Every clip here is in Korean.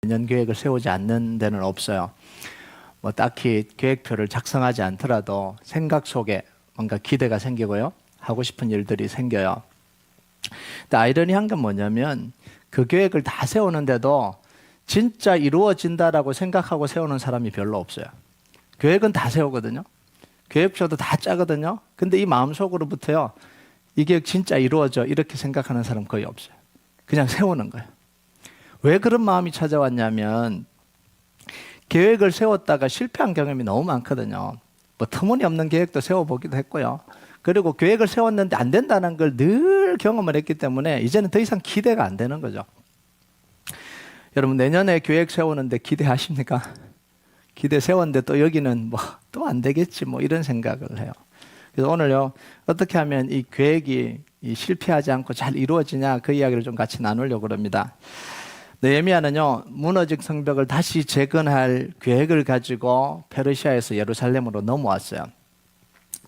내년 계획을 세우지 않는 데는 없어요. 뭐 딱히 계획표를 작성하지 않더라도 생각 속에 뭔가 기대가 생기고요. 하고 싶은 일들이 생겨요. 근데 아이러니한 건 뭐냐면 그 계획을 다 세우는데도 진짜 이루어진다라고 생각하고 세우는 사람이 별로 없어요. 계획은 다 세우거든요. 계획표도 다 짜거든요. 근데 이 마음속으로부터요. 이 계획 진짜 이루어져 이렇게 생각하는 사람 거의 없어요. 그냥 세우는 거예요. 왜 그런 마음이 찾아왔냐면 계획을 세웠다가 실패한 경험이 너무 많거든요. 뭐 터무니없는 계획도 세워보기도 했고요. 그리고 계획을 세웠는데 안 된다는 걸 늘 경험을 했기 때문에 이제는 더 이상 기대가 안 되는 거죠. 여러분 내년에 계획 세우는데 기대하십니까? 기대 세웠는데 또 여기는 뭐 또 안 되겠지 뭐 이런 생각을 해요. 그래서 오늘요 어떻게 하면 이 계획이 실패하지 않고 잘 이루어지냐 그 이야기를 좀 같이 나누려고 합니다. 느헤미야는요 무너진 성벽을 다시 재건할 계획을 가지고 페르시아에서 예루살렘으로 넘어왔어요.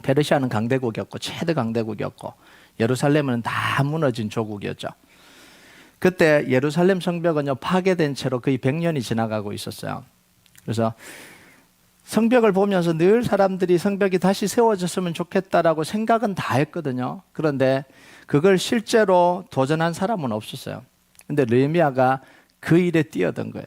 페르시아는 강대국이었고 최대 강대국이었고 예루살렘은 다 무너진 조국이었죠. 그때 예루살렘 성벽은요 파괴된 채로 거의 100년이 지나가고 있었어요. 그래서 성벽을 보면서 늘 사람들이 성벽이 다시 세워졌으면 좋겠다라고 생각은 다 했거든요. 그런데 그걸 실제로 도전한 사람은 없었어요. 근데 느헤미야가 그 일에 뛰어든 거예요.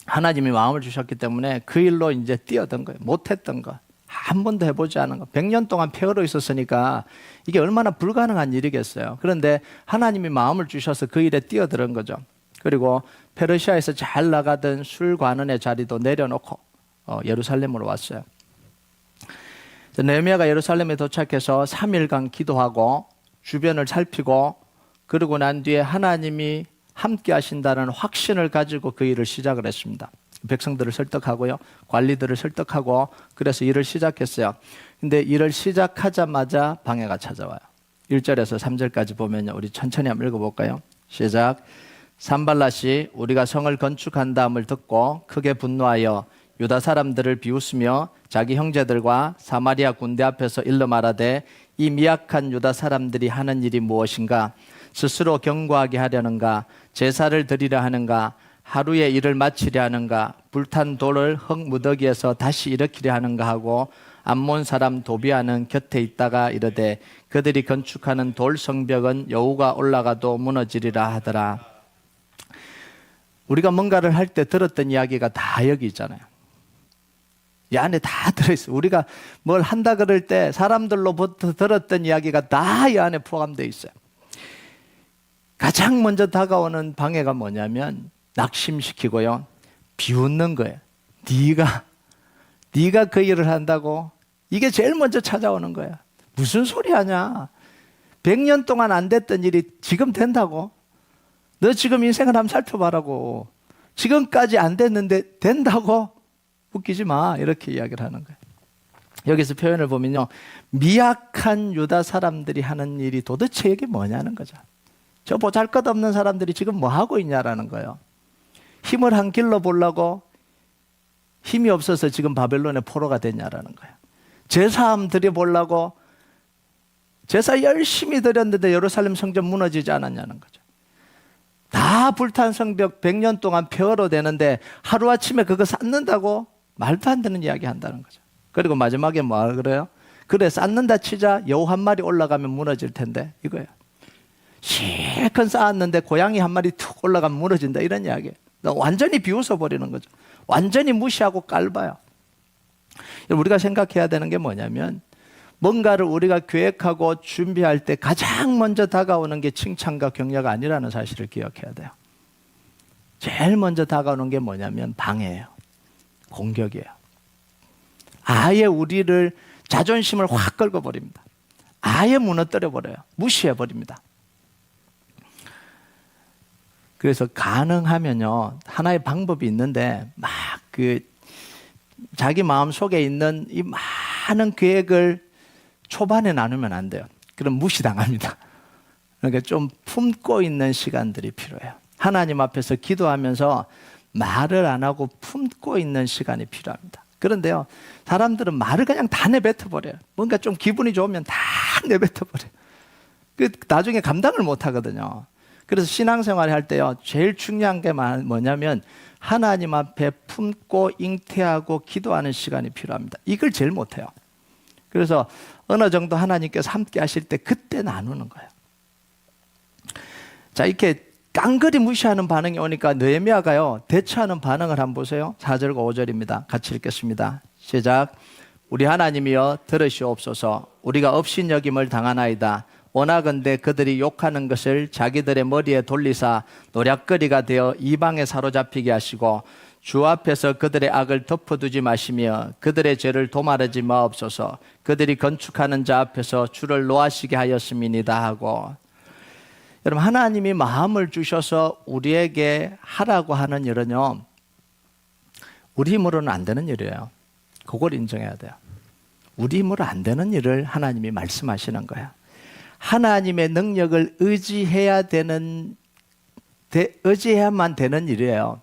하나님이 마음을 주셨기 때문에 그 일로 이제 뛰어든 거예요. 못했던 거. 한 번도 해보지 않은 거. 100년 동안 폐허로 있었으니까 이게 얼마나 불가능한 일이겠어요. 그런데 하나님이 마음을 주셔서 그 일에 뛰어드는 거죠. 그리고 페르시아에서 잘 나가던 술관원의 자리도 내려놓고 예루살렘으로 왔어요. 느헤미야가 예루살렘에 도착해서 3일간 기도하고 주변을 살피고 그러고 난 뒤에 하나님이 함께 하신다는 확신을 가지고 그 일을 시작을 했습니다. 백성들을 설득하고요. 관리들을 설득하고 그래서 일을 시작했어요. 근데 일을 시작하자마자 방해가 찾아와요. 1절에서 3절까지 보면요. 우리 천천히 한번 읽어볼까요? 시작. 산발랏이 우리가 성을 건축한다음을 듣고 크게 분노하여 유다 사람들을 비웃으며 자기 형제들과 사마리아 군대 앞에서 일러 말하되 이 미약한 유다 사람들이 하는 일이 무엇인가? 스스로 경고하게 하려는가? 제사를 드리려 하는가? 하루에 일을 마치려 하는가? 불탄 돌을 흙 무더기에서 다시 일으키려 하는가 하고 암몬 사람 도비아는 곁에 있다가 이르되 그들이 건축하는 돌 성벽은 여우가 올라가도 무너지리라 하더라. 우리가 뭔가를 할 때 들었던 이야기가 다 여기 있잖아요. 이 안에 다 들어있어요. 우리가 뭘 한다 그럴 때 사람들로부터 들었던 이야기가 다 이 안에 포함되어 있어요. 가장 먼저 다가오는 방해가 뭐냐면 낙심시키고요. 비웃는 거예요. 네가 그 일을 한다고? 이게 제일 먼저 찾아오는 거야. 무슨 소리 하냐? 100년 동안 안 됐던 일이 지금 된다고? 너 지금 인생을 한번 살펴봐라고. 지금까지 안 됐는데 된다고? 웃기지 마. 이렇게 이야기를 하는 거예요. 여기서 표현을 보면요. 미약한 유다 사람들이 하는 일이 도대체 이게 뭐냐는 거죠. 저 보잘것없는 사람들이 지금 뭐 하고 있냐라는 거예요. 힘을 한 길로 보려고 힘이 없어서 지금 바벨론의 포로가 됐냐라는 거예요. 제사 한번 드려보려고 제사 열심히 드렸는데 예루살렘 성전 무너지지 않았냐는 거죠. 다 불탄 성벽 100년 동안 폐허로 되는데 하루아침에 그거 쌓는다고? 말도 안 되는 이야기 한다는 거죠. 그리고 마지막에 뭐 그래요? 그래 쌓는다 치자 여우 한 마리 올라가면 무너질 텐데 이거예요. 실컷 쌓았는데 고양이 한 마리 툭 올라가면 무너진다 이런 이야기예요. 완전히 비웃어버리는 거죠. 완전히 무시하고 깔봐요. 우리가 생각해야 되는 게 뭐냐면 뭔가를 우리가 계획하고 준비할 때 가장 먼저 다가오는 게 칭찬과 격려가 아니라는 사실을 기억해야 돼요. 제일 먼저 다가오는 게 뭐냐면 방해예요. 공격이에요. 아예 우리를 자존심을 확 긁어버립니다. 아예 무너뜨려버려요. 무시해버립니다. 그래서 가능하면요 하나의 방법이 있는데 막 자기 마음 속에 있는 이 많은 계획을 초반에 나누면 안 돼요. 그럼 무시당합니다. 그러니까 좀 품고 있는 시간들이 필요해요. 하나님 앞에서 기도하면서 말을 안 하고 품고 있는 시간이 필요합니다. 그런데요 사람들은 말을 그냥 다 내뱉어버려요. 뭔가 좀 기분이 좋으면 다 내뱉어버려요. 나중에 감당을 못 하거든요. 그래서 신앙생활 할 때요, 제일 중요한 게 뭐냐면 하나님 앞에 품고 잉태하고 기도하는 시간이 필요합니다. 이걸 제일 못해요. 그래서 어느 정도 하나님께서 함께 하실 때 그때 나누는 거예요. 자, 이렇게 깡그리 무시하는 반응이 오니까 느헤미야가요, 대처하는 반응을 한번 보세요. 4절과 5절입니다. 같이 읽겠습니다. 시작. 우리 하나님이여 들으시옵소서. 우리가 업신여김을 당하나이다. 원하건대 그들이 욕하는 것을 자기들의 머리에 돌리사 노략거리가 되어 이방에 사로잡히게 하시고 주 앞에서 그들의 악을 덮어두지 마시며 그들의 죄를 도말하지 마옵소서. 그들이 건축하는 자 앞에서 주를 노하시게 하였음이니이다 하고, 여러분, 하나님이 마음을 주셔서 우리에게 하라고 하는 일은요, 우리 힘으로는 안 되는 일이에요. 그걸 인정해야 돼요. 우리 힘으로 안 되는 일을 하나님이 말씀하시는 거예요. 하나님의 능력을 의지해야만 되는 일이에요.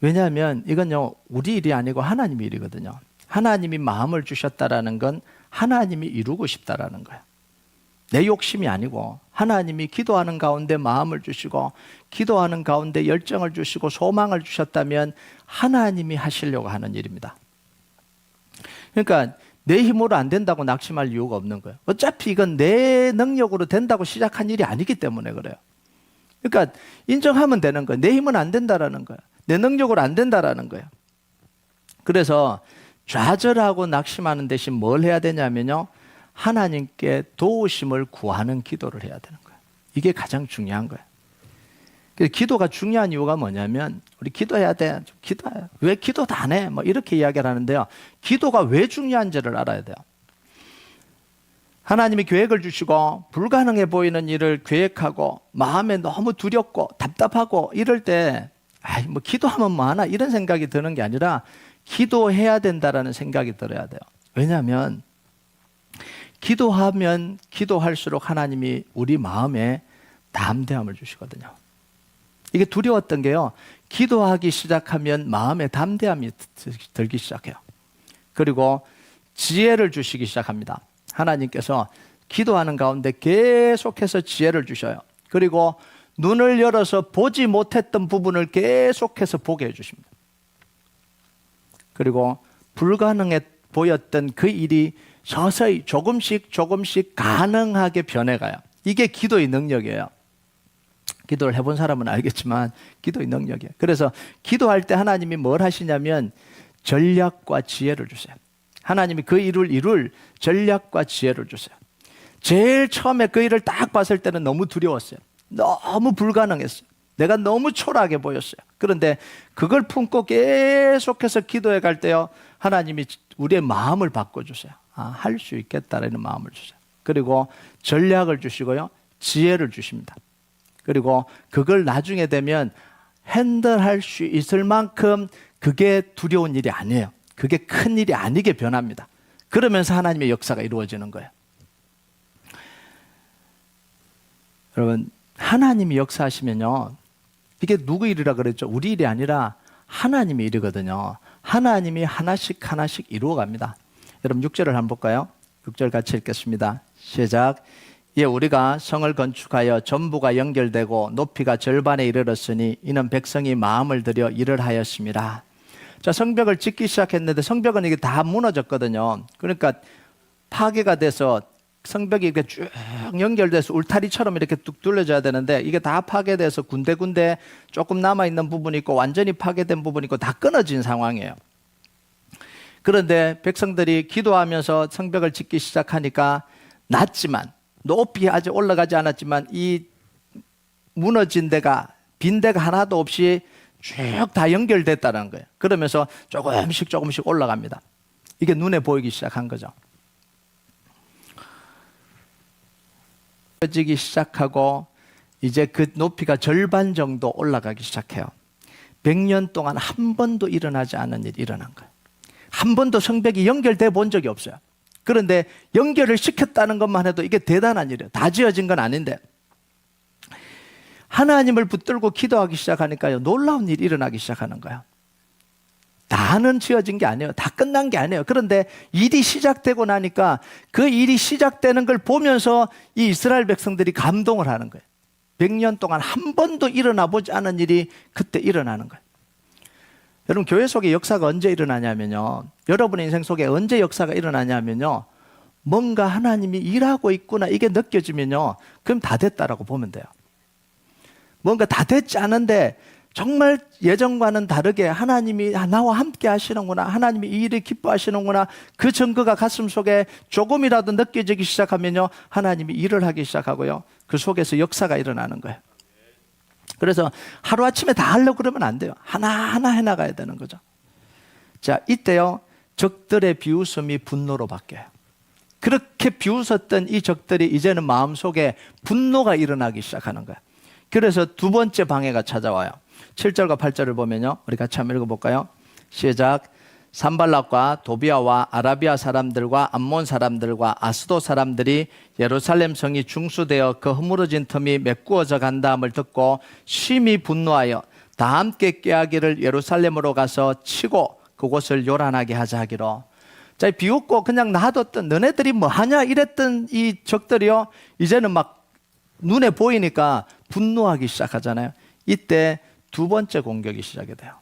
왜냐하면 이건요, 우리 일이 아니고 하나님 일이거든요. 하나님이 마음을 주셨다라는 건 하나님이 이루고 싶다라는 거예요. 내 욕심이 아니고 하나님이 기도하는 가운데 마음을 주시고 기도하는 가운데 열정을 주시고 소망을 주셨다면 하나님이 하시려고 하는 일입니다. 그러니까 내 힘으로 안 된다고 낙심할 이유가 없는 거예요. 어차피 이건 내 능력으로 된다고 시작한 일이 아니기 때문에 그래요. 그러니까 인정하면 되는 거예요. 내 힘은 안 된다라는 거예요. 내 능력으로 안 된다라는 거예요. 그래서 좌절하고 낙심하는 대신 뭘 해야 되냐면요, 하나님께 도우심을 구하는 기도를 해야 되는 거예요. 이게 가장 중요한 거예요. 그래서 기도가 중요한 이유가 뭐냐면, 우리 기도해야 돼. 기도해. 왜 기도도 안 해? 뭐 이렇게 이야기를 하는데요. 기도가 왜 중요한지를 알아야 돼요. 하나님이 계획을 주시고 불가능해 보이는 일을 계획하고 마음에 너무 두렵고 답답하고 이럴 때, 뭐 기도하면 뭐 하나 이런 생각이 드는 게 아니라 기도해야 된다라는 생각이 들어야 돼요. 왜냐하면 기도하면 기도할수록 하나님이 우리 마음에 담대함을 주시거든요. 이게 두려웠던 게요, 기도하기 시작하면 마음에 담대함이 들기 시작해요. 그리고 지혜를 주시기 시작합니다. 하나님께서 기도하는 가운데 계속해서 지혜를 주셔요. 그리고 눈을 열어서 보지 못했던 부분을 계속해서 보게 해주십니다. 그리고 불가능해 보였던 그 일이 서서히 조금씩 가능하게 변해가요. 이게 기도의 능력이에요. 기도를 해본 사람은 알겠지만 기도의 능력이에요. 그래서 기도할 때 하나님이 뭘 하시냐면 전략과 지혜를 주세요. 하나님이 그 일을 이룰 전략과 지혜를 주세요. 제일 처음에 그 일을 딱 봤을 때는 너무 두려웠어요. 너무 불가능했어요. 내가 너무 초라하게 보였어요. 그런데 그걸 품고 계속해서 기도해 갈 때요, 하나님이 우리의 마음을 바꿔주세요. 할 수 있겠다라는 마음을 주세요. 그리고 전략을 주시고요, 지혜를 주십니다. 그리고 그걸 나중에 되면 핸들할 수 있을 만큼 그게 두려운 일이 아니에요. 그게 큰 일이 아니게 변합니다. 그러면서 하나님의 역사가 이루어지는 거예요. 여러분, 하나님이 역사하시면요, 이게 누구 일이라 그랬죠? 우리 일이 아니라 하나님의 일이거든요. 하나님이 하나씩 이루어갑니다. 여러분 6절을 한번 볼까요? 6절 같이 읽겠습니다. 시작. 예, 우리가 성을 건축하여 전부가 연결되고 높이가 절반에 이르렀으니 이는 백성이 마음을 들여 일을 하였습니다. 자, 성벽을 짓기 시작했는데 성벽은 이게 다 무너졌거든요. 그러니까 파괴가 돼서 성벽이 이렇게 쭉 연결돼서 울타리처럼 이렇게 뚝 뚫려져야 되는데 이게 다 파괴돼서 군데군데 조금 남아있는 부분이 있고 완전히 파괴된 부분이 있고 다 끊어진 상황이에요. 그런데 백성들이 기도하면서 성벽을 짓기 시작하니까 낮지만, 높이 아직 올라가지 않았지만 이 무너진 데가, 빈 데가 하나도 없이 쭉 다 연결됐다는 거예요. 그러면서 조금씩 올라갑니다. 이게 눈에 보이기 시작한 거죠. 지기 시작하고 이제 그 높이가 절반 정도 올라가기 시작해요. 100년 동안 한 번도 일어나지 않은 일이 일어난 거예요. 한 번도 성벽이 연결돼 본 적이 없어요. 그런데 연결을 시켰다는 것만 해도 이게 대단한 일이에요. 다 지어진 건 아닌데 하나님을 붙들고 기도하기 시작하니까요, 놀라운 일이 일어나기 시작하는 거예요. 다는 지어진 게 아니에요. 다 끝난 게 아니에요. 그런데 일이 시작되고 나니까 그 일이 시작되는 걸 보면서 이 이스라엘 백성들이 감동을 하는 거예요. 100년 동안 한 번도 일어나 보지 않은 일이 그때 일어나는 거예요. 여러분, 교회 속에 역사가 언제 일어나냐면요, 여러분의 인생 속에 언제 역사가 일어나냐면요, 뭔가 하나님이 일하고 있구나 이게 느껴지면요, 그럼 다 됐다라고 보면 돼요. 뭔가 다 됐지 않은데 정말 예전과는 다르게 하나님이 나와 함께 하시는구나, 하나님이 이 일을 기뻐하시는구나, 그 증거가 가슴 속에 조금이라도 느껴지기 시작하면요, 하나님이 일을 하기 시작하고요, 그 속에서 역사가 일어나는 거예요. 그래서 하루아침에 다 하려고 그러면 안 돼요. 하나하나 해나가야 되는 거죠. 자, 이때요, 적들의 비웃음이 분노로 바뀌어요. 그렇게 비웃었던 이 적들이 이제는 마음속에 분노가 일어나기 시작하는 거예요. 그래서 두 번째 방해가 찾아와요. 7절과 8절을 보면요, 우리 같이 한번 읽어볼까요? 시작. 산발락과 도비아와 아라비아 사람들과 암몬 사람들과 아스도 사람들이 예루살렘 성이 중수되어 그 허물어진 틈이 메꾸어져 간다함을 듣고 심히 분노하여 다 함께 꾀하기를 예루살렘으로 가서 치고 그곳을 요란하게 하자 하기로. 자, 비웃고 그냥 놔뒀던, 너네들이 뭐 하냐 이랬던 이 적들이요, 이제는 막 눈에 보이니까 분노하기 시작하잖아요. 이때 두 번째 공격이 시작이 돼요.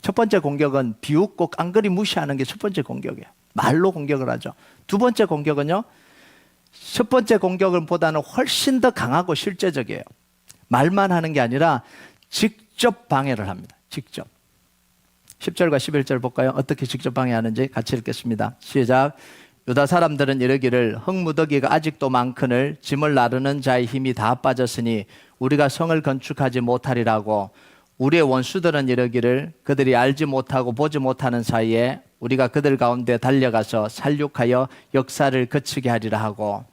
첫 번째 공격은 비웃고 깡그리 무시하는 게 첫 번째 공격이에요. 말로 공격을 하죠. 두 번째 공격은요, 첫 번째 공격보다는 훨씬 더 강하고 실제적이에요. 말만 하는 게 아니라 직접 방해를 합니다. 직접. 10절과 11절 볼까요? 어떻게 직접 방해하는지 같이 읽겠습니다. 시작. 유다 사람들은 이르기를 흙무더기가 아직도 많거늘 짐을 나르는 자의 힘이 다 빠졌으니 우리가 성을 건축하지 못하리라고. 우리의 원수들은 이르기를 그들이 알지 못하고 보지 못하는 사이에 우리가 그들 가운데 달려가서 살육하여 역사를 그치게 하리라 하고.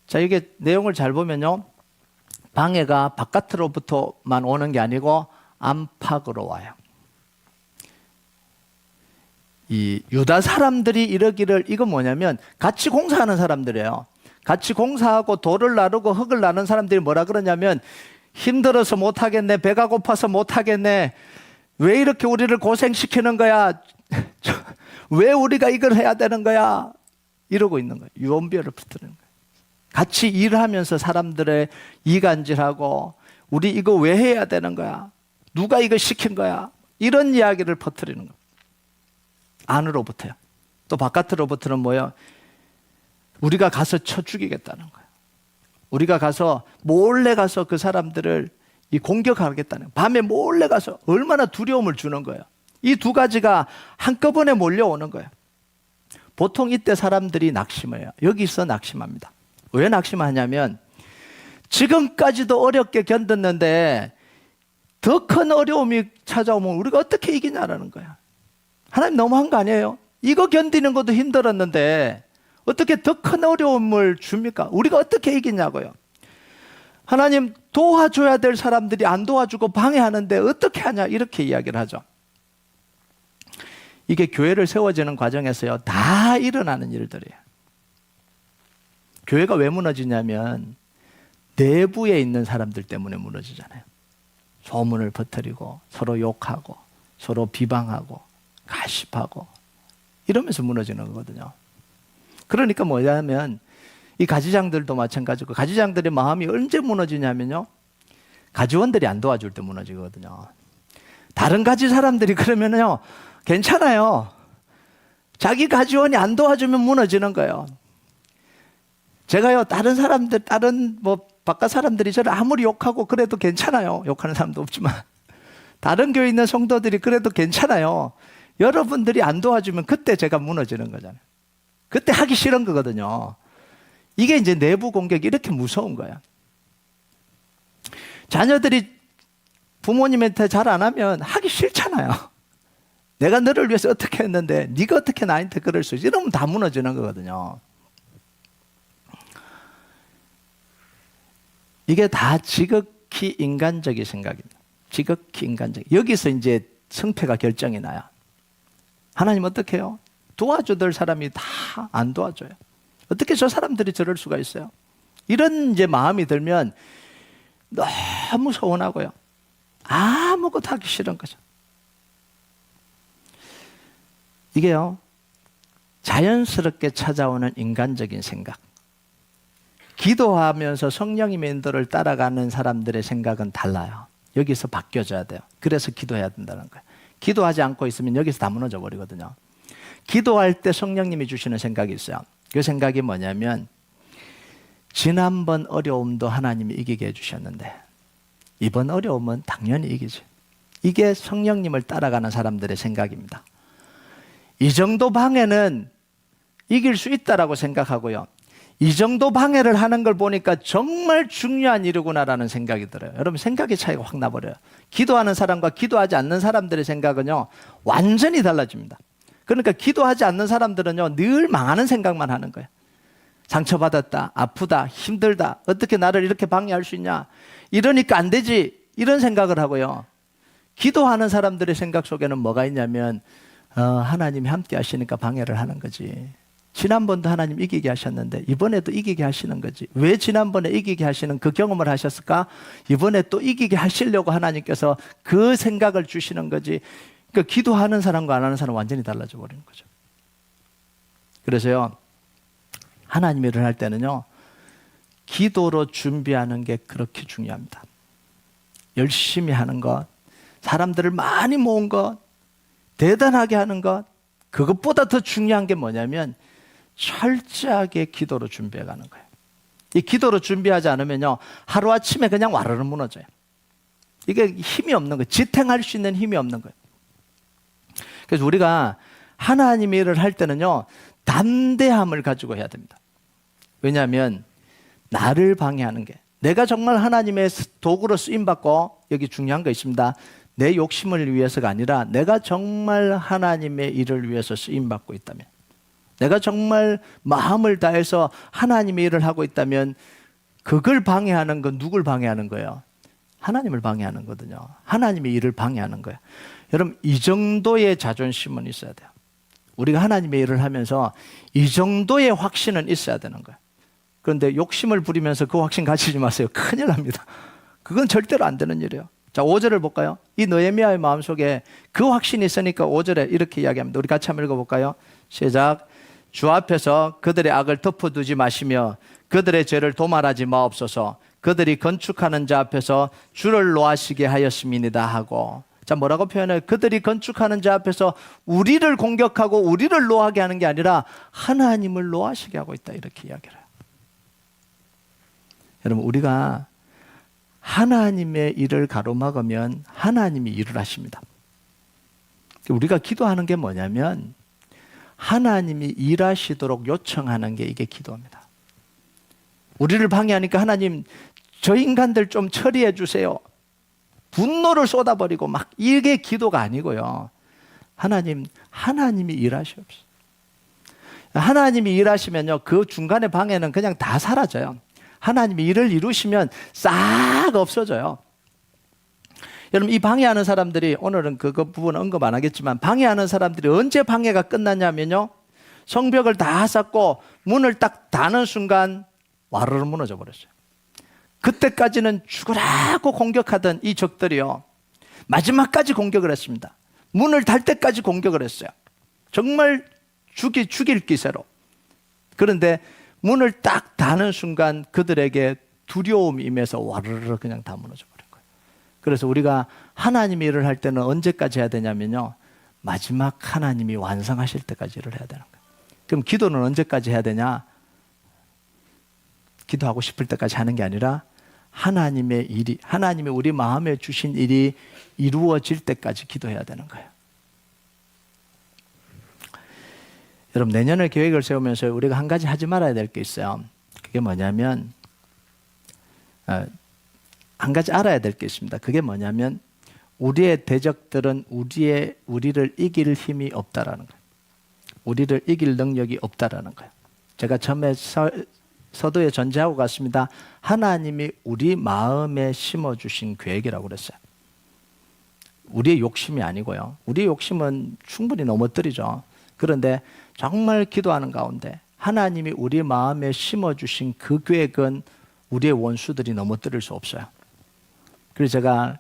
자, 이게 내용을 잘 보면요, 방해가 바깥으로부터만 오는 게 아니고 안팎으로 와요. 이 유다 사람들이 이러기를, 이건 뭐냐면 같이 공사하는 사람들이에요. 같이 공사하고 돌을 나르고 흙을 나르는 사람들이 뭐라 그러냐면, 힘들어서 못하겠네, 배가 고파서 못하겠네, 왜 이렇게 우리를 고생시키는 거야, 왜 우리가 이걸 해야 되는 거야, 이러고 있는 거예요. 유언비어를 붙드는 거예요. 같이 일하면서 사람들의 이간질하고, 우리 이거 왜 해야 되는 거야, 누가 이거 시킨 거야, 이런 이야기를 퍼뜨리는 거예요. 안으로부터요. 또 바깥으로부터는 뭐예요? 우리가 가서 쳐 죽이겠다는 거예요. 우리가 가서 몰래 가서 그 사람들을 공격하겠다는 거예요. 밤에 몰래 가서 얼마나 두려움을 주는 거예요. 이 두 가지가 한꺼번에 몰려오는 거예요. 보통 이때 사람들이 낙심해요. 여기서 낙심합니다. 왜 낙심하냐면 지금까지도 어렵게 견뎠는데 더 큰 어려움이 찾아오면 우리가 어떻게 이기냐라는 거야. 하나님 너무한 거 아니에요? 이거 견디는 것도 힘들었는데 어떻게 더 큰 어려움을 줍니까? 우리가 어떻게 이기냐고요. 하나님 도와줘야 될 사람들이 안 도와주고 방해하는데 어떻게 하냐, 이렇게 이야기를 하죠. 이게 교회를 세워지는 과정에서요, 다 일어나는 일들이에요. 교회가 왜 무너지냐면 내부에 있는 사람들 때문에 무너지잖아요. 소문을 퍼뜨리고 서로 욕하고 서로 비방하고 가십하고 이러면서 무너지는 거거든요. 그러니까 뭐냐면 이 가지장들도 마찬가지고, 가지장들의 마음이 언제 무너지냐면요, 가지원들이 안 도와줄 때 무너지거든요. 다른 가지 사람들이 그러면요 괜찮아요. 자기 가지원이 안 도와주면 무너지는 거예요. 제가요, 다른 사람들, 다른 바깥 사람들이 저를 아무리 욕하고 그래도 괜찮아요. 욕하는 사람도 없지만 다른 교회에 있는 성도들이 그래도 괜찮아요. 여러분들이 안 도와주면 그때 제가 무너지는 거잖아요. 그때 하기 싫은 거거든요. 이게 이제 내부 공격이 이렇게 무서운 거야. 자녀들이 부모님한테 잘 안 하면 하기 싫잖아요. 내가 너를 위해서 어떻게 했는데 네가 어떻게 나한테 그럴 수 있지? 이러면 다 무너지는 거거든요. 이게 다 지극히 인간적인 생각입니다. 지극히 인간적. 여기서 이제 승패가 결정이 나요. 하나님 어떻게 해요? 도와줘야 사람이 다 안 도와줘요. 어떻게 저 사람들이 저럴 수가 있어요? 이런 이제 마음이 들면 너무 서운하고요. 아무것도 하기 싫은 거죠. 이게요, 자연스럽게 찾아오는 인간적인 생각. 기도하면서 성령님의 인도를 따라가는 사람들의 생각은 달라요. 여기서 바뀌어져야 돼요. 그래서 기도해야 된다는 거예요. 기도하지 않고 있으면 여기서 다 무너져 버리거든요. 기도할 때 성령님이 주시는 생각이 있어요. 그 생각이 뭐냐면 지난번 어려움도 하나님이 이기게 해주셨는데 이번 어려움은 당연히 이기지. 이게 성령님을 따라가는 사람들의 생각입니다. 이 정도 방해는 이길 수 있다라고 생각하고요. 이 정도 방해를 하는 걸 보니까 정말 중요한 일이구나라는 생각이 들어요. 여러분 생각의 차이가 확 나버려요. 기도하는 사람과 기도하지 않는 사람들의 생각은요 완전히 달라집니다. 그러니까 기도하지 않는 사람들은요 늘 망하는 생각만 하는 거예요. 상처받았다, 아프다, 힘들다, 어떻게 나를 이렇게 방해할 수 있냐, 이러니까 안 되지, 이런 생각을 하고요. 기도하는 사람들의 생각 속에는 뭐가 있냐면 하나님이 함께 하시니까 방해를 하는 거지. 지난번도 하나님 이기게 하셨는데 이번에도 이기게 하시는 거지. 왜 지난번에 이기게 하시는 그 경험을 하셨을까? 이번에 또 이기게 하시려고 하나님께서 그 생각을 주시는 거지. 그러니까 기도하는 사람과 안 하는 사람은 완전히 달라져 버리는 거죠. 그래서요 하나님 일을 할 때는요 기도로 준비하는 게 그렇게 중요합니다. 열심히 하는 것, 사람들을 많이 모은 것, 대단하게 하는 것, 그것보다 더 중요한 게 뭐냐면 철저하게 기도로 준비해 가는 거예요. 이 기도로 준비하지 않으면요 하루아침에 그냥 와르르 무너져요. 이게 힘이 없는 거예요. 지탱할 수 있는 힘이 없는 거예요. 그래서 우리가 하나님의 일을 할 때는요 담대함을 가지고 해야 됩니다. 왜냐하면 나를 방해하는 게, 내가 정말 하나님의 도구로 쓰임받고, 여기 중요한 거 있습니다. 내 욕심을 위해서가 아니라 내가 정말 하나님의 일을 위해서 쓰임받고 있다면, 내가 정말 마음을 다해서 하나님의 일을 하고 있다면 그걸 방해하는 건 누굴 방해하는 거예요? 하나님을 방해하는 거거든요. 하나님의 일을 방해하는 거예요. 여러분 이 정도의 자존심은 있어야 돼요. 우리가 하나님의 일을 하면서 이 정도의 확신은 있어야 되는 거예요. 그런데 욕심을 부리면서 그 확신 가지지 마세요. 큰일 납니다. 그건 절대로 안 되는 일이에요. 자, 5절을 볼까요? 이 느헤미야의 마음속에 그 확신이 있으니까 5절에 이렇게 이야기합니다. 우리 같이 한번 읽어볼까요? 시작. 주 앞에서 그들의 악을 덮어두지 마시며 그들의 죄를 도말하지 마옵소서. 그들이 건축하는 자 앞에서 주를 노하시게 하였음이니이다 하고. 자, 뭐라고 표현해요? 그들이 건축하는 자 앞에서 우리를 공격하고 우리를 노하게 하는 게 아니라 하나님을 노하시게 하고 있다, 이렇게 이야기를 해요. 여러분 우리가 하나님의 일을 가로막으면 하나님이 일을 하십니다. 우리가 기도하는 게 뭐냐면 하나님이 일하시도록 요청하는 게 이게 기도입니다. 우리를 방해하니까 하나님 저 인간들 좀 처리해 주세요. 분노를 쏟아버리고 막, 이게 기도가 아니고요. 하나님이 일하시옵소서. 하나님이 일하시면요 그 중간에 방해는 그냥 다 사라져요. 하나님이 일을 이루시면 싹 없어져요. 여러분 이 방해하는 사람들이, 오늘은 그거 부분 언급 안 하겠지만, 방해하는 사람들이 언제 방해가 끝났냐면요 성벽을 다 쌓고 문을 딱 닫는 순간 와르르 무너져 버렸어요. 그때까지는 죽으라고 공격하던 이 적들이요 마지막까지 공격을 했습니다. 문을 달 때까지 공격을 했어요. 정말 죽일 기세로. 그런데 문을 딱 닫는 순간 그들에게 두려움이 임해서 와르르 그냥 다 무너져 버린 거예요. 그래서 우리가 하나님의 일을 할 때는 언제까지 해야 되냐면요 마지막 하나님이 완성하실 때까지 일을 해야 되는 거예요. 그럼 기도는 언제까지 해야 되냐? 기도하고 싶을 때까지 하는 게 아니라 하나님의 일이, 하나님이 우리 마음에 주신 일이 이루어질 때까지 기도해야 되는 거예요. 여러분 내년을 계획을 세우면서 우리가 한 가지 하지 말아야 될 게 있어요. 그게 뭐냐면 한 가지 알아야 될 게 있습니다. 그게 뭐냐면 우리의 대적들은 우리를 이길 힘이 없다라는 거예요. 우리를 이길 능력이 없다라는 거예요. 제가 처음에 서두에 전제하고 갔습니다. 하나님이 우리 마음에 심어주신 계획이라고 그랬어요. 우리의 욕심이 아니고요. 우리의 욕심은 충분히 넘어뜨리죠. 그런데 정말 기도하는 가운데 하나님이 우리 마음에 심어주신 그 계획은 우리의 원수들이 넘어뜨릴 수 없어요. 그래서 제가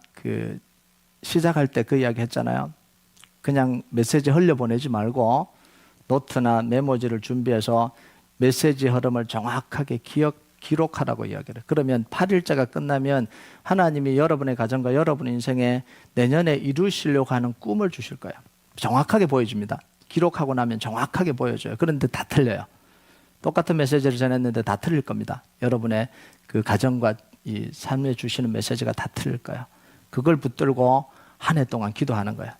시작할 때 그 이야기 했잖아요. 그냥 메시지 흘려보내지 말고 노트나 메모지를 준비해서 메시지 흐름을 정확하게 기록하라고 이야기를 해요. 그러면 8일자가 끝나면 하나님이 여러분의 가정과 여러분의 인생에 내년에 이루시려고 하는 꿈을 주실 거예요. 정확하게 보여줍니다. 기록하고 나면 정확하게 보여줘요. 그런데 다 틀려요. 똑같은 메시지를 전했는데 다 틀릴 겁니다. 여러분의 그 가정과 이 삶에 주시는 메시지가 다 틀릴 거예요. 그걸 붙들고 한 해 동안 기도하는 거예요.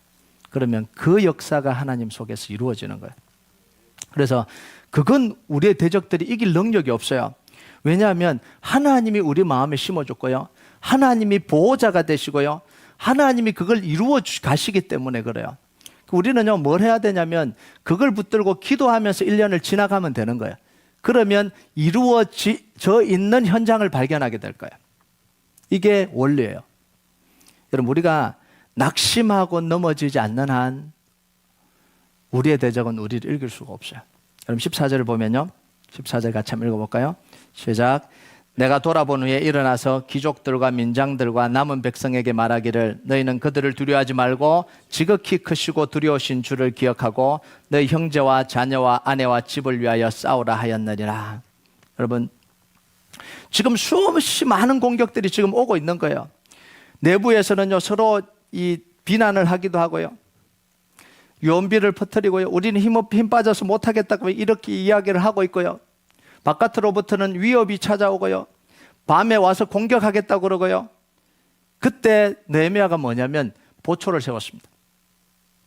그러면 그 역사가 하나님 속에서 이루어지는 거예요. 그래서 그건 우리의 대적들이 이길 능력이 없어요. 왜냐하면 하나님이 우리 마음에 심어줬고요. 하나님이 보호자가 되시고요. 하나님이 그걸 이루어 가시기 때문에 그래요. 우리는요, 뭘 해야 되냐면 그걸 붙들고 기도하면서 1년을 지나가면 되는 거예요. 그러면 이루어져 있는 현장을 발견하게 될 거예요. 이게 원리예요. 여러분, 우리가 낙심하고 넘어지지 않는 한 우리의 대적은 우리를 이길 수가 없어요. 여러분 14절을 보면요. 14절 같이 한번 읽어볼까요? 시작. 내가 돌아본 후에 일어나서 귀족들과 민장들과 남은 백성에게 말하기를 너희는 그들을 두려워하지 말고 지극히 크시고 두려우신 주를 기억하고 너희 형제와 자녀와 아내와 집을 위하여 싸우라 하였느니라. 여러분, 지금 수없이 많은 공격들이 지금 오고 있는 거예요. 내부에서는요, 서로 이 비난을 하기도 하고요. 유언비를 퍼뜨리고요. 우리는 힘 빠져서 못하겠다고 이렇게 이야기를 하고 있고요. 바깥으로부터는 위협이 찾아오고요. 밤에 와서 공격하겠다고 그러고요. 그때 느헤미야가 뭐냐면 보초를 세웠습니다.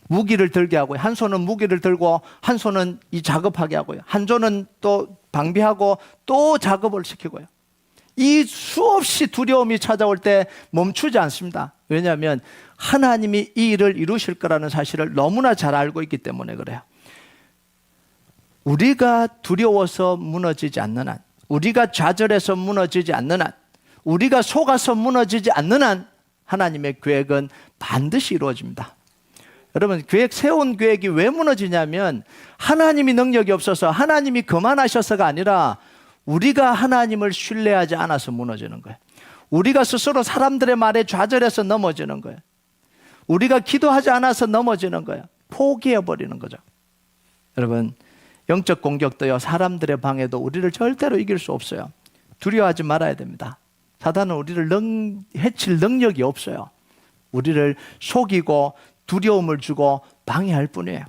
무기를 들게 하고요. 한 손은 무기를 들고 한 손은 이 작업하게 하고요. 한 손은 또 방비하고 또 작업을 시키고요. 이 수없이 두려움이 찾아올 때 멈추지 않습니다. 왜냐하면 하나님이 이 일을 이루실 거라는 사실을 너무나 잘 알고 있기 때문에 그래요. 우리가 두려워서 무너지지 않는 한, 우리가 좌절해서 무너지지 않는 한, 우리가 속아서 무너지지 않는 한 하나님의 계획은 반드시 이루어집니다. 여러분, 세운 계획이 왜 무너지냐면 하나님이 능력이 없어서 하나님이 그만하셔서가 아니라 우리가 하나님을 신뢰하지 않아서 무너지는 거예요. 우리가 스스로 사람들의 말에 좌절해서 넘어지는 거예요. 우리가 기도하지 않아서 넘어지는 거예요. 포기해버리는 거죠. 여러분, 영적 공격도요, 사람들의 방해도 우리를 절대로 이길 수 없어요. 두려워하지 말아야 됩니다. 사단은 우리를 해칠 능력이 없어요. 우리를 속이고 두려움을 주고 방해할 뿐이에요.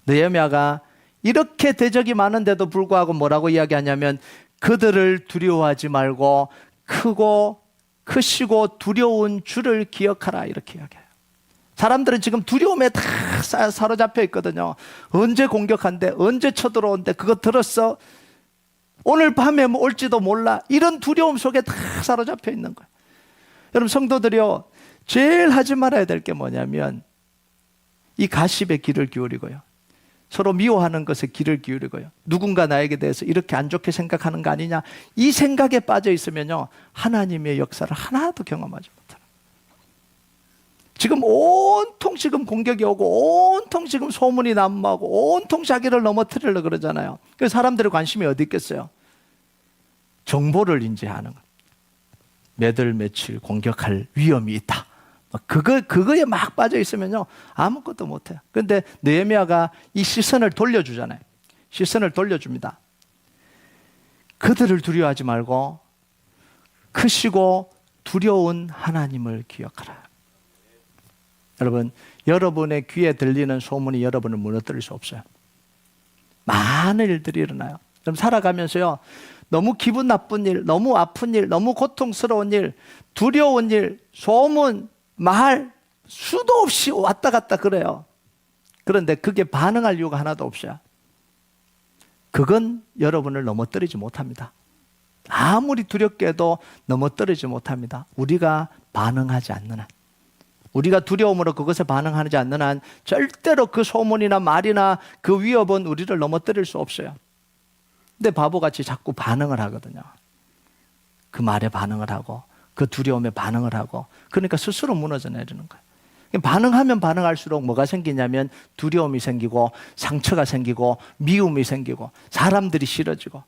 느헤미야가 이렇게 대적이 많은데도 불구하고 뭐라고 이야기하냐면 그들을 두려워하지 말고 크시고 두려운 주를 기억하라 이렇게 이야기해요. 사람들은 지금 두려움에 다 사로잡혀 있거든요. 언제 공격한대, 언제 쳐들어온대, 그거 들었어? 오늘 밤에 뭐 올지도 몰라. 이런 두려움 속에 다 사로잡혀 있는 거예요. 여러분 성도들이요, 제일 하지 말아야 될 게 뭐냐면 이 가십에 귀를 기울이고요. 서로 미워하는 것에 귀를 기울이고요. 누군가 나에게 대해서 이렇게 안 좋게 생각하는 거 아니냐, 이 생각에 빠져 있으면요, 하나님의 역사를 하나도 경험하지 못해요. 지금 온통 지금 공격이 오고 온통 지금 소문이 난무하고 온통 자기를 넘어뜨리려고 그러잖아요. 그래서 사람들의 관심이 어디 있겠어요? 정보를 인지하는 것. 매들 며칠 공격할 위험이 있다. 그거에 막 빠져 있으면요, 아무것도 못해요. 그런데 느헤미야가 이 시선을 돌려주잖아요. 시선을 돌려줍니다. 그들을 두려워하지 말고 크시고 두려운 하나님을 기억하라. 여러분, 여러분의 귀에 들리는 소문이 여러분을 무너뜨릴 수 없어요. 많은 일들이 일어나요. 그럼 살아가면서요, 너무 기분 나쁜 일, 너무 아픈 일, 너무 고통스러운 일, 두려운 일, 소문, 말 수도 없이 왔다 갔다 그래요. 그런데 그게 반응할 이유가 하나도 없어요. 그건 여러분을 넘어뜨리지 못합니다. 아무리 두렵게 해도 넘어뜨리지 못합니다. 우리가 반응하지 않는 한, 우리가 두려움으로 그것에 반응하지 않는 한 절대로 그 소문이나 말이나 그 위협은 우리를 넘어뜨릴 수 없어요. 근데 바보같이 자꾸 반응을 하거든요. 그 말에 반응을 하고 그 두려움에 반응을 하고, 그러니까 스스로 무너져 내리는 거예요. 반응하면 반응할수록 뭐가 생기냐면 두려움이 생기고 상처가 생기고 미움이 생기고 사람들이 싫어지고.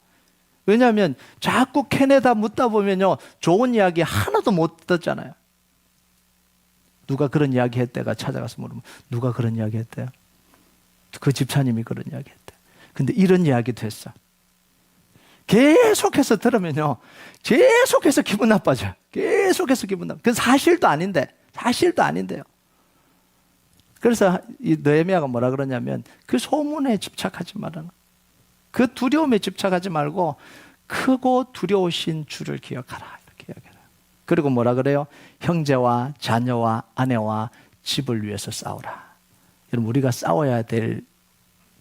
왜냐하면 자꾸 캐내다 묻다 보면요, 좋은 이야기 하나도 못 듣잖아요. 누가 그런 이야기 했대가 찾아가서 물으면 누가 그런 이야기 했대요? 그 집사님이 그런 이야기 했대. 근데 이런 이야기도 했어. 계속해서 들으면요, 계속해서 기분 나빠져요. 계속해서 기분 나빠. 그 사실도 아닌데요. 그래서 이 느헤미야가 뭐라 그러냐면 그 소문에 집착하지 말라는 거예요. 그 두려움에 집착하지 말고 크고 두려우신 주를 기억하라, 이렇게 이야기해요. 그리고 뭐라 그래요? 형제와 자녀와 아내와 집을 위해서 싸우라. 여러분, 우리가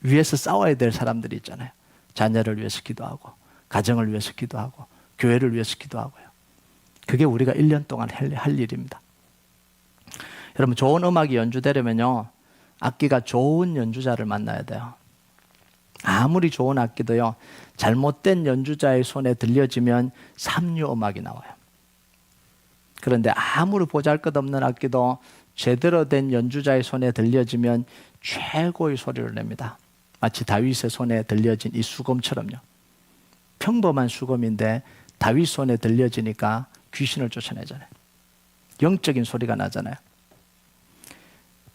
위해서 싸워야 될 사람들이 있잖아요. 자녀를 위해서 기도하고, 가정을 위해서 기도하고, 교회를 위해서 기도하고요. 그게 우리가 1년 동안 할 일입니다. 여러분, 좋은 음악이 연주되려면요, 악기가 좋은 연주자를 만나야 돼요. 아무리 좋은 악기도요, 잘못된 연주자의 손에 들려지면 삼류 음악이 나와요. 그런데 아무리 보잘것없는 악기도 제대로 된 연주자의 손에 들려지면 최고의 소리를 냅니다. 마치 다윗의 손에 들려진 이 수금처럼요. 평범한 수금인데 다윗 손에 들려지니까 귀신을 쫓아내잖아요. 영적인 소리가 나잖아요.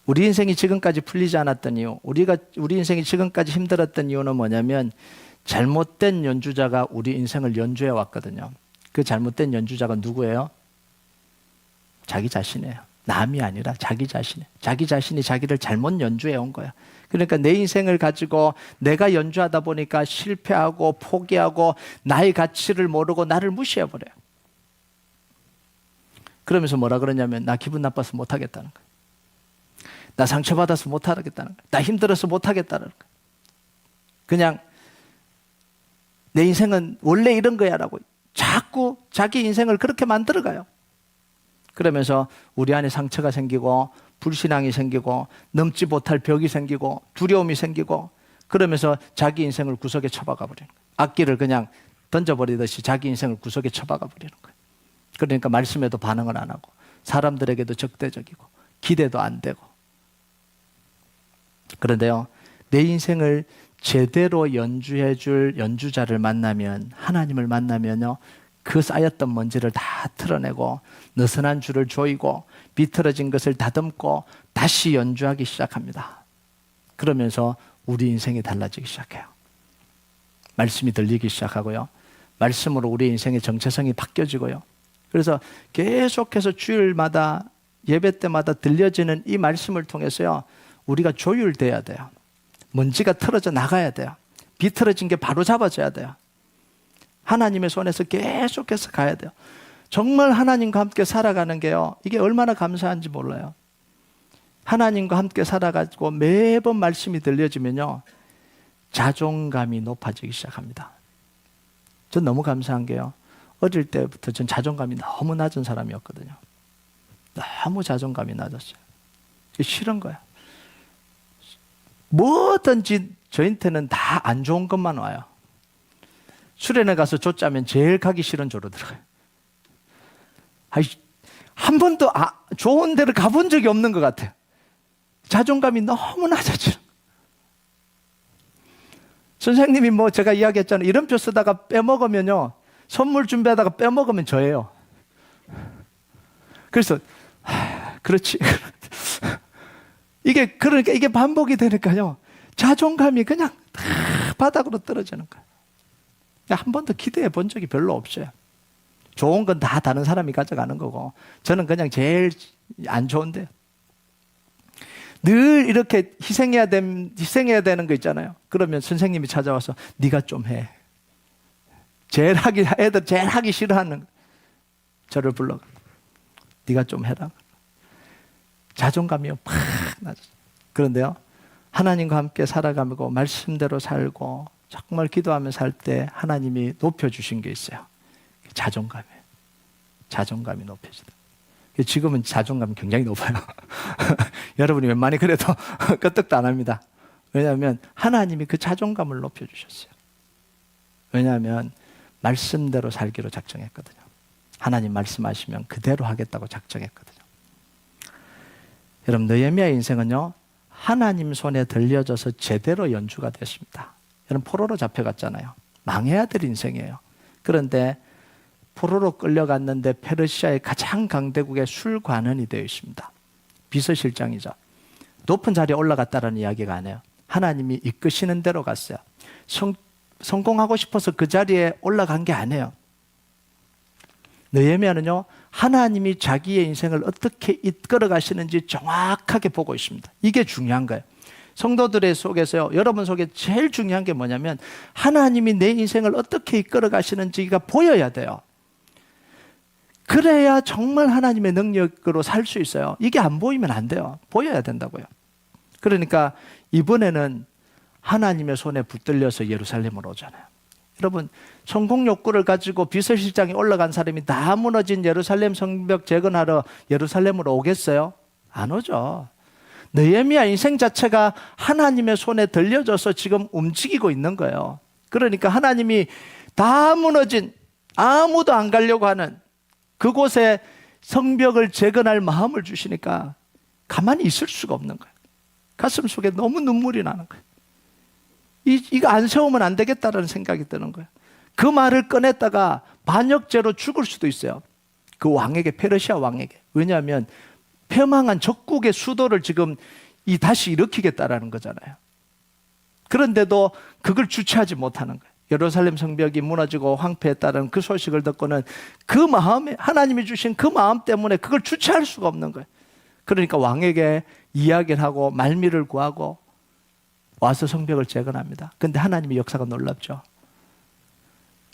우리 인생이 지금까지 풀리지 않았던 이유, 우리 인생이 지금까지 힘들었던 이유는 뭐냐면 잘못된 연주자가 우리 인생을 연주해 왔거든요. 그 잘못된 연주자가 누구예요? 자기 자신이에요. 남이 아니라 자기 자신이에요. 자기 자신이 자기를 잘못 연주해 온 거야. 그러니까 내 인생을 가지고 내가 연주하다 보니까 실패하고 포기하고 나의 가치를 모르고 나를 무시해 버려요. 그러면서 뭐라 그러냐면 나 기분 나빠서 못하겠다는 거예요. 나 상처받아서 못하겠다는 거예요. 나 힘들어서 못하겠다는 거예요. 그냥 내 인생은 원래 이런 거야 라고 자꾸 자기 인생을 그렇게 만들어가요. 그러면서 우리 안에 상처가 생기고 불신앙이 생기고 넘지 못할 벽이 생기고 두려움이 생기고 그러면서 자기 인생을 구석에 처박아 버리는 거예요. 악기를 그냥 던져버리듯이 자기 인생을 구석에 처박아 버리는 거예요. 그러니까 말씀에도 반응을 안 하고 사람들에게도 적대적이고 기대도 안 되고. 그런데요, 내 인생을 제대로 연주해 줄 연주자를 만나면, 하나님을 만나면요, 그 쌓였던 먼지를 다 털어내고 느슨한 줄을 조이고 비틀어진 것을 다듬고 다시 연주하기 시작합니다. 그러면서 우리 인생이 달라지기 시작해요. 말씀이 들리기 시작하고요. 말씀으로 우리 인생의 정체성이 바뀌어지고요. 그래서 계속해서 주일마다 예배 때마다 들려지는 이 말씀을 통해서요, 우리가 조율돼야 돼요. 먼지가 털어져 나가야 돼요. 비틀어진 게 바로 잡아져야 돼요. 하나님의 손에서 계속해서 가야 돼요. 정말 하나님과 함께 살아가는 게요, 이게 얼마나 감사한지 몰라요. 하나님과 함께 살아가지고 매번 말씀이 들려지면요, 자존감이 높아지기 시작합니다. 전 너무 감사한 게요, 어릴 때부터 전 자존감이 너무 낮은 사람이었거든요. 너무 자존감이 낮았어요. 싫은 거야. 뭐든지 저한테는 다 안 좋은 것만 와요. 수련회 가서 조 짜면 제일 가기 싫은 조로 들어가요. 한 번도 좋은 데를 가본 적이 없는 것 같아요. 자존감이 너무 낮아지는. 선생님이 뭐 제가 이야기했잖아요. 이름표 쓰다가 빼먹으면요, 선물 준비하다가 빼먹으면 저예요. 그래서 그렇지. 그러니까 이게 반복이 되니까요, 자존감이 그냥 다 바닥으로 떨어지는 거예요. 한 번도 기대해 본 적이 별로 없어요. 좋은 건 다 다른 사람이 가져가는 거고 저는 그냥 제일 안 좋은데, 늘 이렇게 희생해야 되는 거 있잖아요. 그러면 선생님이 찾아와서 네가 좀 해. 애들 제일 하기 싫어하는 거. 저를 불러. 네가 좀 해라. 자존감이요 팍 낮아져요. 그런데요, 하나님과 함께 살아가고 말씀대로 살고 정말 기도하며 살 때 하나님이 높여주신 게 있어요. 자존감이에요. 자존감이 높여지다. 지금은 자존감이 굉장히 높아요. 여러분이 웬만히 그래도 끄떡도 안 합니다. 왜냐하면 하나님이 그 자존감을 높여주셨어요. 왜냐하면 말씀대로 살기로 작정했거든요. 하나님 말씀하시면 그대로 하겠다고 작정했거든요. 여러분, 느헤미야의 인생은요, 하나님 손에 들려져서 제대로 연주가 됐습니다. 여러분, 포로로 잡혀갔잖아요. 망해야 될 인생이에요. 그런데 포로로 끌려갔는데 페르시아의 가장 강대국의 술관원이 되어 있습니다. 비서실장이죠. 높은 자리에 올라갔다라는 이야기가 아니에요. 하나님이 이끄시는 대로 갔어요. 성공하고 싶어서 그 자리에 올라간 게 아니에요. 느헤미야는요, 하나님이 자기의 인생을 어떻게 이끌어 가시는지 정확하게 보고 있습니다. 이게 중요한 거예요. 성도들의 속에서요, 여러분 속에 제일 중요한 게 뭐냐면 하나님이 내 인생을 어떻게 이끌어 가시는지가 보여야 돼요. 그래야 정말 하나님의 능력으로 살 수 있어요. 이게 안 보이면 안 돼요. 보여야 된다고요. 그러니까 이번에는 하나님의 손에 붙들려서 예루살렘으로 오잖아요. 여러분, 성공 욕구를 가지고 비서실장에 올라간 사람이 다 무너진 예루살렘 성벽 재건하러 예루살렘으로 오겠어요? 안 오죠. 느헤미야 인생 자체가 하나님의 손에 들려져서 지금 움직이고 있는 거예요. 그러니까 하나님이 다 무너진, 아무도 안 가려고 하는 그곳에 성벽을 재건할 마음을 주시니까 가만히 있을 수가 없는 거예요. 가슴 속에 너무 눈물이 나는 거예요. 이거 안 세우면 안 되겠다라는 생각이 드는 거예요. 그 말을 꺼냈다가 반역죄로 죽을 수도 있어요. 그 왕에게, 페르시아 왕에게. 왜냐하면 폐망한 적국의 수도를 지금 다시 일으키겠다라는 거잖아요. 그런데도 그걸 주체하지 못하는 거예요. 예루살렘 성벽이 무너지고 황폐했다는 그 소식을 듣고는 그 마음에, 하나님이 주신 그 마음 때문에 그걸 주체할 수가 없는 거예요. 그러니까 왕에게 이야기를 하고 말미를 구하고 와서 성벽을 재건합니다. 그런데 하나님의 역사가 놀랍죠.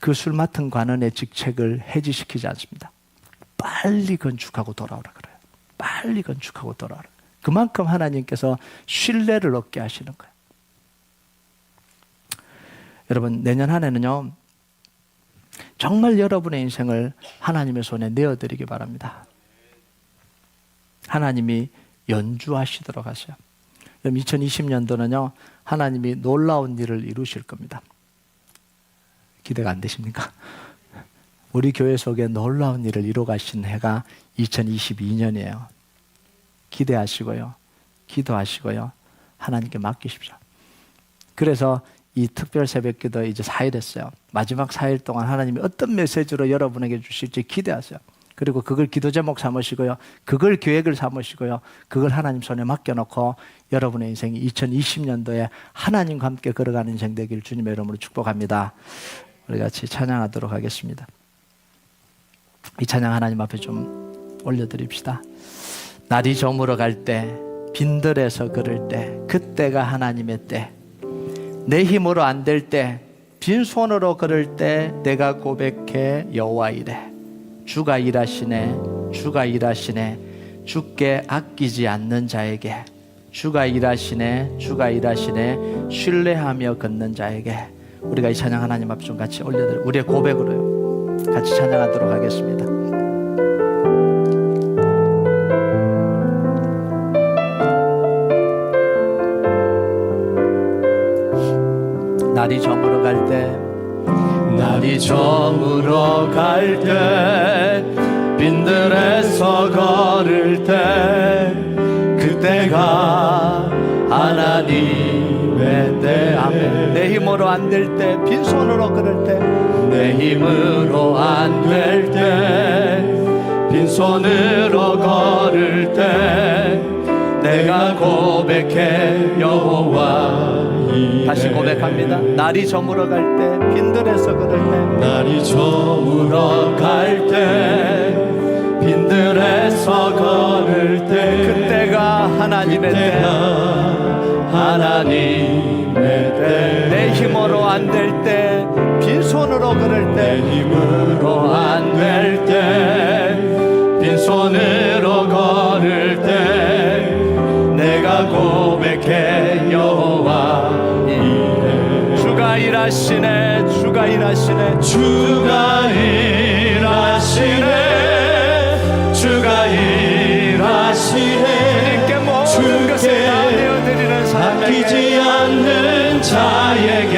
그 술 맡은 관원의 직책을 해지시키지 않습니다. 빨리 건축하고 돌아오라 그래요. 빨리 건축하고 돌아오라. 그만큼 하나님께서 신뢰를 얻게 하시는 거예요. 여러분, 내년 한 해는요, 정말 여러분의 인생을 하나님의 손에 내어드리기 바랍니다. 하나님이 연주하시도록 하세요. 2020년도는요, 하나님이 놀라운 일을 이루실 겁니다. 기대가 안 되십니까? 우리 교회 속에 놀라운 일을 이루어 가신 해가 2022년이에요. 기대하시고요, 기도하시고요, 하나님께 맡기십시오. 그래서 이 특별 새벽기도 이제 4일 했어요. 마지막 4일 동안 하나님이 어떤 메시지로 여러분에게 주실지 기대하세요. 그리고 그걸 기도 제목 삼으시고요, 그걸 계획을 삼으시고요, 그걸 하나님 손에 맡겨놓고 여러분의 인생이 2020년도에 하나님과 함께 걸어가는 인생 되길 주님의 이름으로 축복합니다. 우리 같이 찬양하도록 하겠습니다. 이 찬양 하나님 앞에 좀 올려드립시다. 날이 저물어 갈 때, 빈들에서 걸을 때, 그때가 하나님의 때, 내 힘으로 안 될 때, 빈손으로 걸을 때 내가 고백해 여호와 이래. 주가 일하시네, 주가 일하시네, 주께 아끼지 않는 자에게. 주가 일하시네, 주가 일하시네, 신뢰하며 걷는 자에게. 우리가 이 찬양 하나님 앞에 좀 같이 올려드려, 우리의 고백으로요, 같이 찬양하도록 하겠습니다. 날이 저물어 갈 때, 날이 저물어 갈 때, 빈들에서 걸을 때, 그때가 하나님의 때. 아멘. 내 힘으로 안 될 때, 빈손으로 걸을 때, 내 힘으로 안 될 때, 빈손으로 걸을 때, 내가 고백해 여호와. 다시 고백합니다. 날이 저물어 갈 때, 빈들에서 걸을 때, 날이 저물어 갈 때, 빈들에서 걸을 때, 그때가 하나님의 때, 하나님의 때. 내 힘으로 안 될 때, 빈손으로 걸을 때, 내 힘으로 안 될 때, 빈손으로 걸을 때, 내가 고백해 여호와 이래. 주가 일하시네, 주가 일하시네, 주가 일하시네, 주가 일하시네. 주님께 모든 것을 다 내어드리는 사람에게, 아끼지 않는 자에게.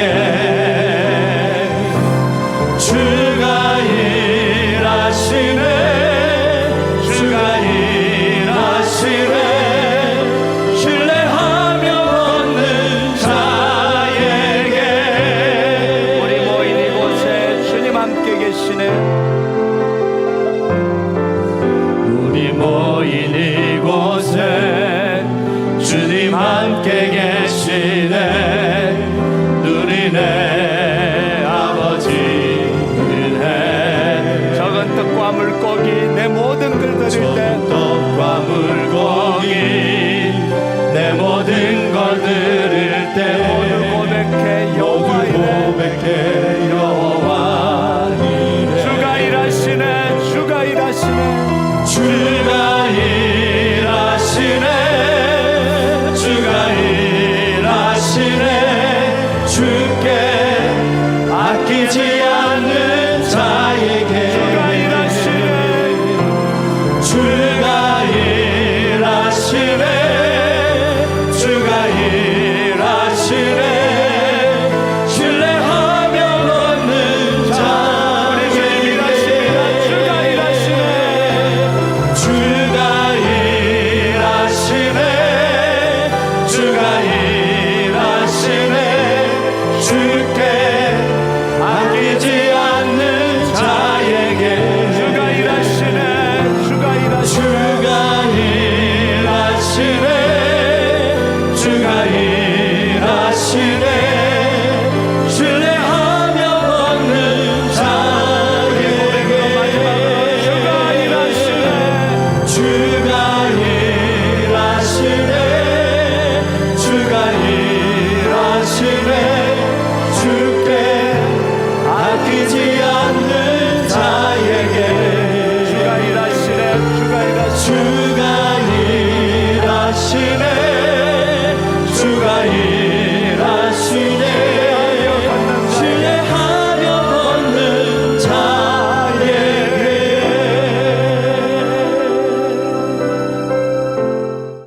주가 일하시네, 주가 일하시네, 우리 모인 이곳에 주님 함께 계시네. 누리네 드릴 때 떡과 물고기 내 모든 걸 드릴 때 모두 고백해 여호와 이래 고백해 여호와 이래 주가 일하시네 주가 일하시네 주가 일하시네 주가 일하시네 주께 아끼지 않는 자에게 주가 일하시네 주가 일하시네